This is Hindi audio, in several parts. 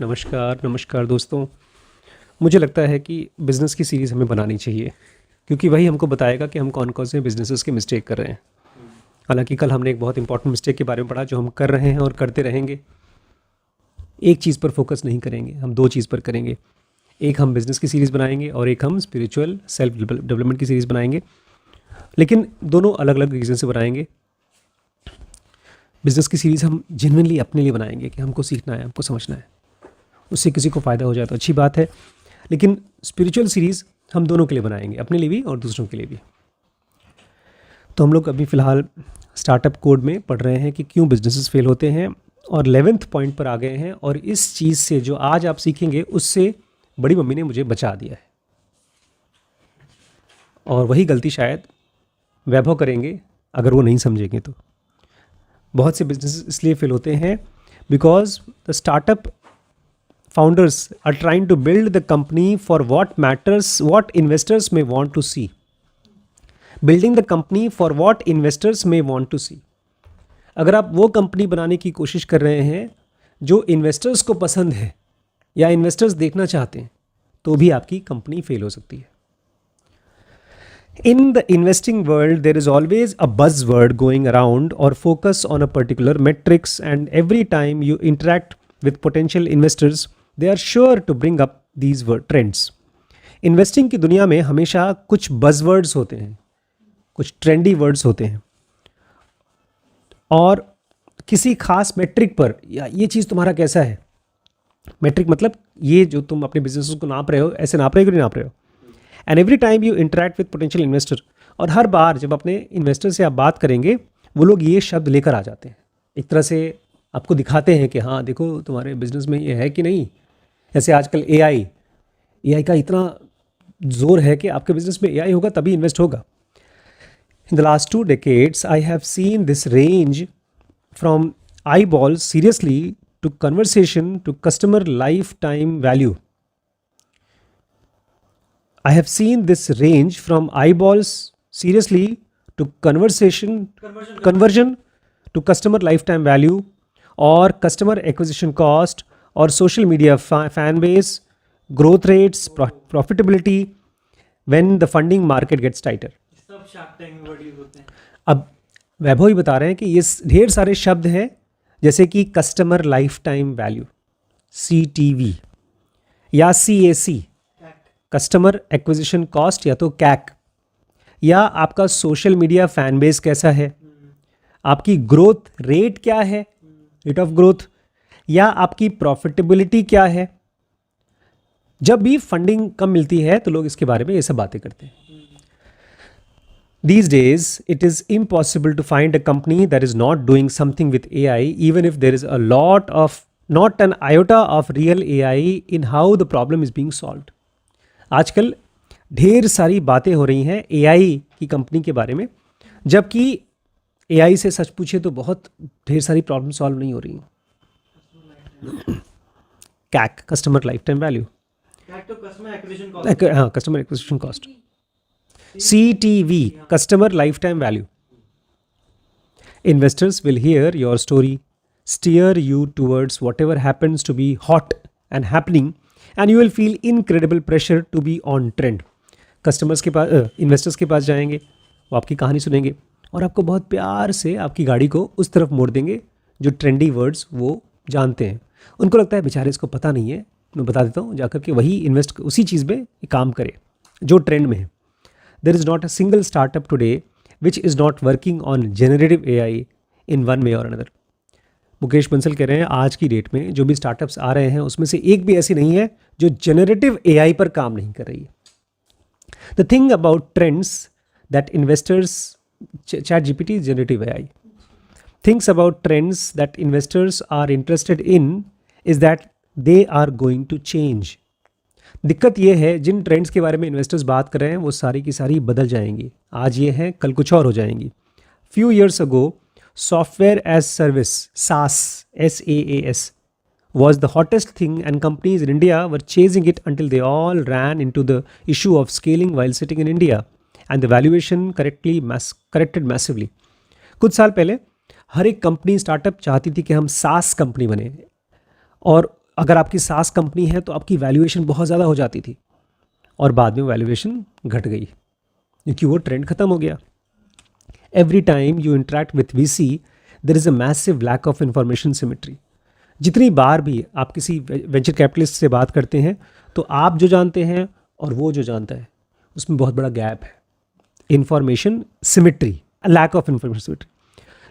नमस्कार नमस्कार दोस्तों। मुझे लगता है कि बिज़नेस की सीरीज़ हमें बनानी चाहिए, क्योंकि वही हमको बताएगा कि हम कौन कौन से बिजनेसेस के मिस्टेक कर रहे हैं। हालांकि कल हमने एक बहुत इंपॉर्टेंट मिस्टेक के बारे में पढ़ा जो हम कर रहे हैं और करते रहेंगे। एक चीज़ पर फोकस नहीं करेंगे, हम दो चीज़ पर करेंगे। एक हम बिज़नेस की सीरीज़ बनाएंगे और एक हम स्पिरिचुअल सेल्फ डेवलपमेंट की सीरीज़ बनाएंगे, लेकिन दोनों अलग अलग रीज़न से बनाएंगे। बिज़नेस की सीरीज़ हम जेन्युइनली अपने लिए बनाएंगे कि हमको सीखना है, हमको समझना है, उससे किसी को फ़ायदा हो जाए तो अच्छी बात है। लेकिन स्पिरिचुअल सीरीज़ हम दोनों के लिए बनाएंगे, अपने लिए भी और दूसरों के लिए भी। तो हम लोग अभी फ़िलहाल स्टार्टअप कोड में पढ़ रहे हैं कि क्यों बिजनेसेस फेल होते हैं, और 11th पॉइंट पर आ गए हैं। और इस चीज़ से जो आज आप सीखेंगे उससे बड़ी मम्मी ने मुझे बचा दिया है, और वही गलती शायद वैभव करेंगे अगर वो नहीं समझेंगे तो। बहुत से बिजनेस इसलिए फेल होते हैं because the startup founders are trying to build the company for what matters, what investors may want to see. Building the company for what investors may want to see. अगर आप वो कंपनी बनाने की कोशिश कर रहे हैं जो इन्वेस्टर्स को पसंद है या इन्वेस्टर्स देखना चाहते हैं, तो भी आपकी कंपनी फेल हो सकती है। In the investing world, there is always a buzzword going around or focus on a particular metrics, and every time you interact with potential investors, they are sure to bring up these trends. Investing की दुनिया में हमेशा कुछ बज़वर्ड्स होते हैं, कुछ ट्रेंडी वर्ड्स होते हैं, और किसी खास मेट्रिक पर, या ये चीज़ तुम्हारा कैसा है, मेट्रिक मतलब ये जो तुम अपने बिजनेस को नाप रहे हो, ऐसे नाप रहे हो कि नहीं नाप रहे हो। And every time you interact with potential investor, और हर बार जब अपने इन्वेस्टर से आप बात करेंगे वो लोग ये शब्द लेकर आ जाते हैं, एक तरह से आपको दिखाते हैं कि हाँ देखो तुम्हारे बिजनेस में ये है कि नहीं। जैसे आजकल एआई का इतना जोर है कि आपके बिजनेस में एआई होगा तभी इन्वेस्ट होगा। In the last 2 decades I have seen this range from eyeball seriously to conversation to customer lifetime value. I have seen this range from eyeballs seriously to conversion to customer lifetime value, or customer acquisition cost, or social media fan base, growth rates, profitability when the funding market gets tighter. सब शार्क टैंक में वर्ड यूज होते हैं। अब वैभव ही बता रहे हैं कि ये ढेर सारे शब्द हैं, जैसे कि customer lifetime value CTV, या CAC कस्टमर एक्विजिशन कॉस्ट, या तो कैक, या आपका सोशल मीडिया फैन बेस कैसा है, आपकी ग्रोथ रेट क्या है, रेट ऑफ ग्रोथ, या आपकी प्रॉफिटेबिलिटी क्या है। जब भी फंडिंग कम मिलती है तो लोग इसके बारे में ये सब बातें करते हैं। These days, it is impossible to find a company that is not doing something with AI, even if there is a lot of, not an iota of real AI in how the problem is being solved. आजकल ढेर सारी बातें हो रही हैं AI की कंपनी के बारे में, जबकि AI से सच पूछे तो बहुत ढेर सारी प्रॉब्लम सॉल्व नहीं हो रही हैं। कैक कस्टमर लाइफ टाइम वैल्यू, कैक तो कस्टमर एक्विजिशन कॉस्ट, हाँ customer acquisition cost, CTV customer lifetime value. Investors will hear your story, steer you towards whatever happens to be hot and happening, and you will feel incredible pressure to be on trend. Customers के पास, इन्वेस्टर्स के पास जाएंगे, वो आपकी कहानी सुनेंगे और आपको बहुत प्यार से आपकी गाड़ी को उस तरफ मोड़ देंगे जो ट्रेंडी वर्ड्स वो जानते हैं। उनको लगता है बेचारे इसको पता नहीं है, मैं बता देता हूँ, जाकर के वही इन्वेस्ट उसी चीज़ में काम करे जो ट्रेंड में है। There is not a single startup today which is not working on generative AI in one way or another. Mukesh Bansal कह रहे हैं आज की डेट में जो भी स्टार्टअप्स आ रहे हैं उसमें से एक भी ऐसी नहीं है जो जेनरेटिव AI पर काम नहीं कर रही है। The thing about trends that investors, ChatGPT is generative AI. Things about trends that investors are interested in is that they are going to change. दिक्कत ये है जिन ट्रेंड्स के बारे में इन्वेस्टर्स बात कर रहे हैं वो सारी की सारी बदल जाएंगी। आज ये हैं, कल कुछ और हो जाएंगी। Few years ago software as service, SaaS was the hottest thing, and companies in India were chasing it until they all ran into the issue of scaling while sitting in India, and the valuation corrected massively. कुछ साल पहले हर एक कंपनी स्टार्टअप चाहती थी कि हम SaaS कंपनी बने, और अगर आपकी सास कंपनी है तो आपकी वैल्यूएशन बहुत ज़्यादा हो जाती थी और बाद में वैल्यूएशन घट गई क्योंकि वो ट्रेंड ख़त्म हो गया. Every time you interact with VC there is a massive lack of information symmetry. जितनी बार भी आप किसी वेंचर कैपिटलिस्ट से बात करते हैं तो आप जो जानते हैं और वो जो जानता है उसमें बहुत बड़ा गैप है. Information symmetry, lack of information symmetry.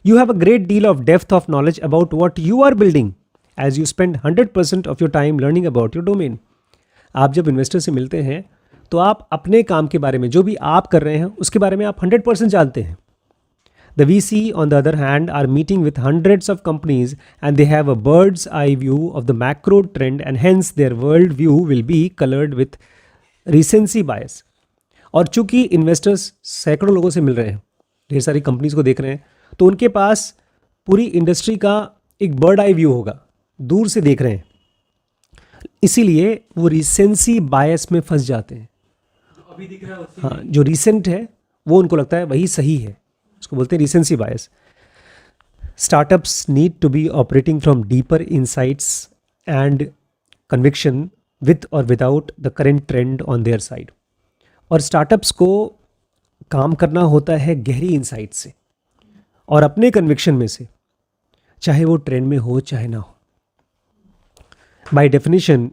You have a great deal of depth of knowledge about what you are building as you spend 100% of your time learning about your domain. आप जब इन्वेस्टर से मिलते हैं तो आप अपने काम के बारे में, जो भी आप कर रहे हैं उसके बारे में आप 100% जानते हैं. The VC on the other hand are meeting with hundreds of companies and they have a bird's eye view of the macro trend and hence their world view will be colored with recency bias. और चूंकि इन्वेस्टर्स सैकड़ों लोगों से मिल रहे हैं, ढेर सारी कंपनीज को देख रहे हैं, तो उनके पास पूरी इंडस्ट्री का एक बर्ड आई व्यू होगा, दूर से देख रहे हैं, इसीलिए वो रिसेंसी बायस में फंस जाते हैं. अभी दिख रहा है उसी हाँ, जो रिसेंट है वो उनको लगता है वही सही है, उसको बोलते हैं recency bias. Startups need to be operating from deeper insights and conviction with और without the current trend on their side. और स्टार्टअप्स को काम करना होता है गहरी इंसाइट से और अपने कन्विक्शन में से, चाहे वो ट्रेंड में हो चाहे ना हो. By definition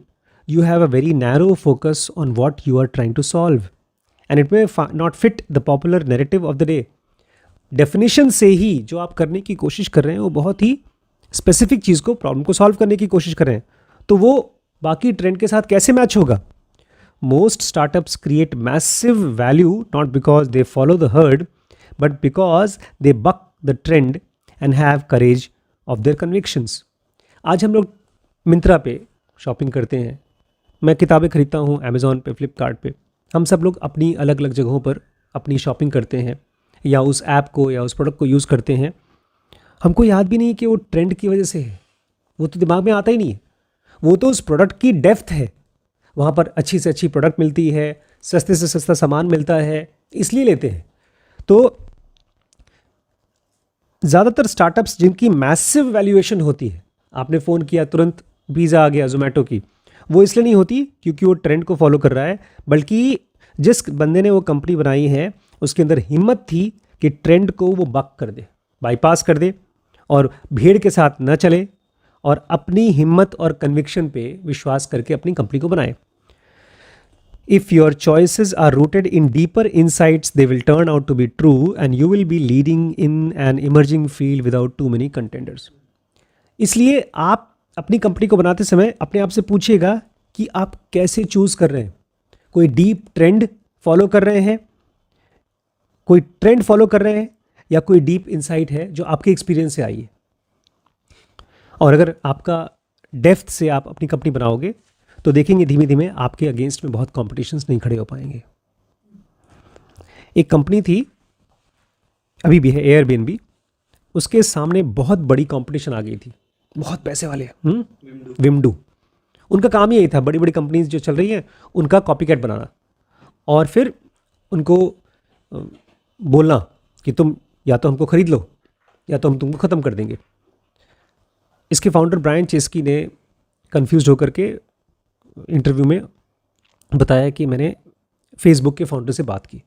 you have a very narrow focus on what you are trying to solve and it may not fit the popular narrative of the day. Definition से ही जो आप करने की कोशिश कर रहे हैं वो बहुत ही स्पेसिफिक चीज़ को, प्रॉब्लम को सॉल्व करने की कोशिश कर रहे हैं, तो वो बाकी ट्रेंड के साथ कैसे मैच होगा. Most startups create massive value not because they follow the herd but because they buck the trend and have courage of their convictions. आज हम लोग मिंत्रा पे शॉपिंग करते हैं, मैं किताबें खरीदता हूँ अमेज़ॉन पे, फ्लिपकार्ट पे. हम सब लोग अपनी अलग अलग जगहों पर अपनी शॉपिंग करते हैं या उस ऐप को या उस प्रोडक्ट को यूज़ करते हैं. हमको याद भी नहीं कि वो ट्रेंड की वजह से है, वो तो दिमाग में आता ही नहीं है. वो तो उस प्रोडक्ट की डेप्थ है, वहाँ पर अच्छी से अच्छी प्रोडक्ट मिलती है, सस्ते से सस्ता सामान मिलता है, इसलिए लेते हैं. तो ज़्यादातर स्टार्टअप्स जिनकी मैसिव वैल्यूएशन होती है, आपने फ़ोन किया तुरंत पिज़्ज़ा आ गया ज़ोमैटो की, वो इसलिए नहीं होती क्योंकि वो ट्रेंड को फॉलो कर रहा है, बल्कि जिस बंदे ने वो कंपनी बनाई है उसके अंदर हिम्मत थी कि ट्रेंड को वो बक कर दे, बाईपास कर दे और भीड़ के साथ न चले और अपनी हिम्मत और कन्विक्शन पे विश्वास करके अपनी कंपनी को बनाए. If your choices are rooted in deeper insights, they will turn out to be true and you will be leading in an emerging field without too many contenders. इसलिए आप अपनी कंपनी को बनाते समय अपने आप से पूछिएगा कि आप कैसे चूज़ कर रहे हैं. कोई डीप ट्रेंड फॉलो कर रहे हैं, कोई ट्रेंड फॉलो कर रहे हैं, या कोई डीप इंसाइट है जो आपके एक्सपीरियंस से आई है. और अगर आपका डेप्थ से आप अपनी कंपनी बनाओगे तो देखेंगे धीमे धीमे आपके अगेंस्ट में बहुत कॉम्पिटिशन्स नहीं खड़े हो पाएंगे. एक कंपनी थी, अभी भी है, एयरबीएनबी. उसके सामने बहुत बड़ी कंपटीशन आ गई थी, बहुत पैसे वाले, विमडू. उनका काम ही यही था, बड़ी बड़ी कंपनीज जो चल रही हैं उनका कॉपीकैट बनाना और फिर उनको बोलना कि तुम या तो हमको ख़रीद लो या तो हम तुमको ख़त्म कर देंगे. इसके फाउंडर ब्रायन चेस्की ने कंफ्यूज होकर के इंटरव्यू में बताया कि मैंने फेसबुक के फाउंडर से बात की.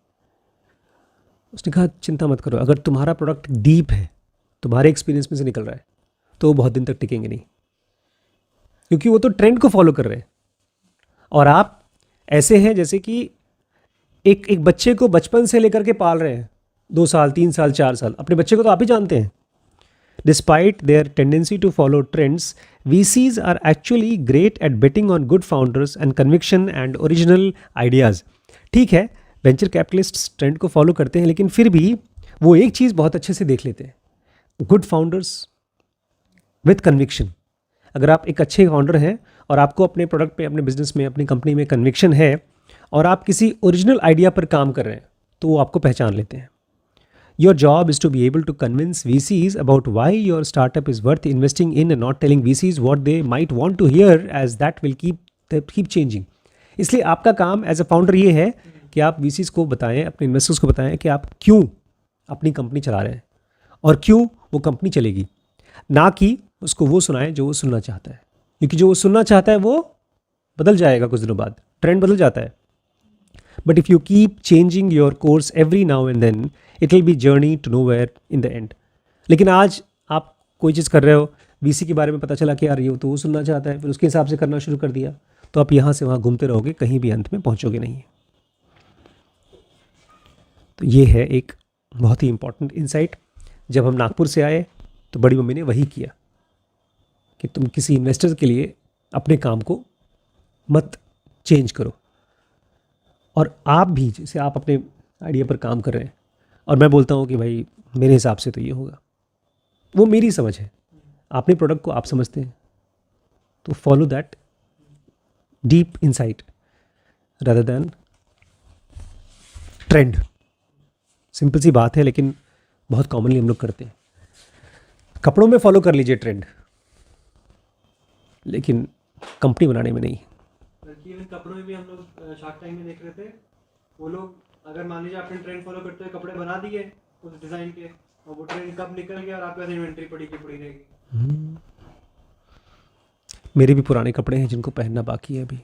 उसने कहा चिंता मत करो, अगर तुम्हारा प्रोडक्ट डीप है, तुम्हारे एक्सपीरियंस में से निकल रहा है, तो वो बहुत दिन तक टिकेंगे नहीं, क्योंकि वो तो ट्रेंड को फॉलो कर रहे हैं. और आप ऐसे हैं जैसे कि एक बच्चे को बचपन से लेकर के पाल रहे हैं, 2 साल 3 साल 4 साल. अपने बच्चे को तो आप ही जानते हैं. Despite their tendency to follow trends, VCs are actually great at betting on good founders and conviction and original ideas. ठीक है, वेंचर कैपिटलिस्ट्स ट्रेंड को फॉलो करते हैं, लेकिन फिर भी वो एक चीज़ बहुत अच्छे से देख लेते हैं, गुड फाउंडर्स विथ कन्विक्शन. अगर आप एक अच्छे फाउंडर हैं और आपको अपने प्रोडक्ट पे, अपने बिजनेस में, अपनी कंपनी में कन्विक्शन है और आप किसी ओरिजिनल आइडिया पर काम कर रहे हैं, तो वो आपको पहचान लेते हैं. Your job is to be able to convince VCs about why your startup is worth investing in and not telling VCs what they might want to hear as that will keep changing. इसलिए आपका काम एज अ फाउंडर ये है कि आप VCs को बताएं, अपने इन्वेस्टर्स को बताएं कि आप क्यों अपनी कंपनी चला रहे हैं और क्यों वो कंपनी चलेगी, ना कि उसको वो सुनाएं जो वो सुनना चाहता है. क्योंकि जो वो सुनना चाहता है वो बदल जाएगा कुछ दिनों बाद, ट्रेंड बदल जाता है. But if you keep changing your course every now and then it will be journey to nowhere in the end. लेकिन आज आप कोई चीज़ कर रहे हो, वीसी के बारे में पता चला कि यार ये तो वो सुनना चाहता है, फिर उसके हिसाब से करना शुरू कर दिया, तो आप यहाँ से वहाँ घूमते रहोगे, कहीं भी अंत में पहुँचोगे नहीं. तो ये है एक बहुत ही इम्पॉर्टेंट इंसाइट. जब हम नागपुर से आए तो बड़ी मम्मी ने वही किया कि तुम किसी इन्वेस्टर के लिए अपने काम को मत चेंज करो. और आप भी, जैसे आप अपने आइडिया पर काम कर रहे हैं और मैं बोलता हूँ कि भाई मेरे हिसाब से तो ये होगा, वो मेरी समझ है, अपने प्रोडक्ट को आप समझते हैं, तो follow that deep insight rather than trend. Simple सी बात है लेकिन बहुत कॉमनली हम लोग करते हैं. कपड़ों में फॉलो कर लीजिए ट्रेंड, लेकिन कंपनी बनाने में नहीं. बल्कि इवन कपड़ों में भी हम लोग शार्क टैंक में देख रहे थे, वो लोग अगर मान लीजिए आपने ट्रेंड फॉलो करते हुए कपड़े बना दिए उस डिज़ाइन के, और वो ट्रेंड कब निकल गया और आपके पास इन्वेंट्री पड़ी की पड़ी रहेगी. मेरे भी पुराने कपड़े हैं जिनको पहनना बाकी है अभी.